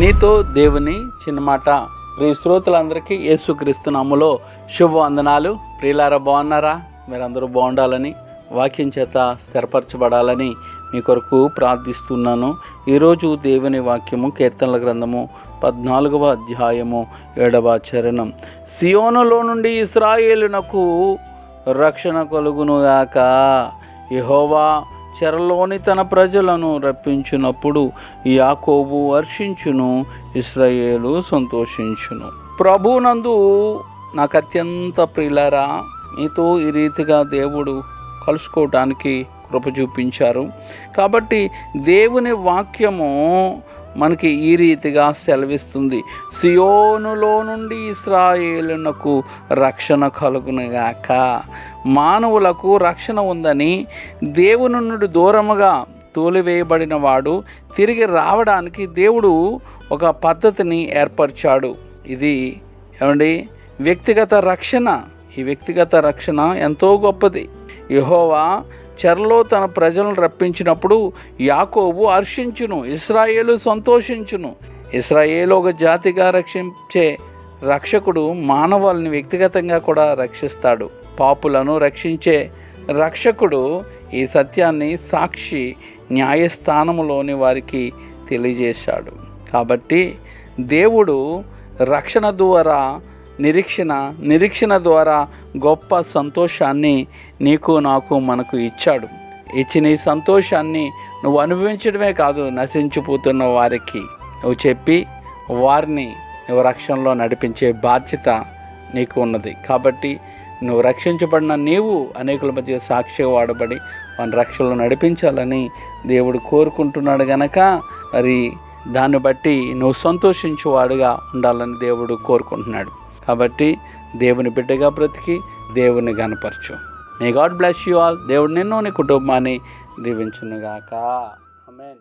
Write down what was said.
నీతో దేవుని చిన్న మాట. ప్రియ శ్రోతలందరికీ యేసుక్రీస్తు నామములో శుభవందనాలు. ప్రియులారా, బాగున్నారా? మీరందరూ బాగుండాలని, వాక్యం చేత స్థిరపరచబడాలని మీ కొరకు ప్రార్థిస్తున్నాను. ఈరోజు దేవుని వాక్యము కీర్తనల గ్రంథము 14వ అధ్యాయము 7వ చరణం. సియోనులో నుండి ఇశ్రాయేలునకు రక్షణ కలుగునుగాక. యెహోవా చెరలోని తన ప్రజలను రప్పించినప్పుడు యాకోబు హర్షించును, ఇశ్రాయేలు సంతోషించును. ప్రభునందు నాకు అత్యంత ప్రియులారా, మీతో ఈ రీతిగా దేవుడు కలుసుకోవటానికి కృప చూపించారు. కాబట్టి దేవుని వాక్యము మనకి ఈ రీతిగా సెలవిస్తుంది. సియోనులో నుండి ఇశ్రాయేలునకు రక్షణ కలుగునుగాక. మానవులకు రక్షణ ఉందని, దేవుని నుండి దూరముగా తోలివేయబడిన వాడు తిరిగి రావడానికి దేవుడు ఒక పద్ధతిని ఏర్పరిచాడు. ఇది ఏమండి, వ్యక్తిగత రక్షణ. ఈ వ్యక్తిగత రక్షణ ఎంతో గొప్పది. యెహోవా చెరలో తన ప్రజలను రప్పించినప్పుడు యాకోబు హర్షించును, ఇశ్రాయేలు సంతోషించును. ఇశ్రాయేలు ఒక జాతిగా రక్షించే రక్షకుడు మానవాళిని వ్యక్తిగతంగా కూడా రక్షిస్తాడు. పాపులను రక్షించే రక్షకుడు ఈ సత్యాన్ని సాక్షి న్యాయస్థానములోని వారికి తెలియజేశాడు. కాబట్టి దేవుడు రక్షణ ద్వారా నిరీక్షణ ద్వారా గొప్ప సంతోషాన్ని నీకు, నాకు, మనకు ఇచ్చాడు. ఇచ్చిన ఈ సంతోషాన్ని నువ్వు అనుభవించడమే కాదు, నశించిపోతున్న వారికి నువ్వు చెప్పి వారిని నువ్వు రక్షణలో నడిపించే బాధ్యత నీకు ఉన్నది. కాబట్టి నువ్వు రక్షించబడిన నీవు అనేకుల మధ్య సాక్షిగా వాడబడి వారిని రక్షణలో నడిపించాలని దేవుడు కోరుకుంటున్నాడు గనక, మరి దాన్ని బట్టి నువ్వు సంతోషించేవాడుగా ఉండాలని దేవుడు కోరుకుంటున్నాడు. కాబట్టి దేవుని బిడ్డగా బ్రతికి దేవుని ఘనపరచు. May God bless you all. దేవుడు నిన్ను, నీ కుటుంబాన్ని దీవించునుగాక. ఆమేన్.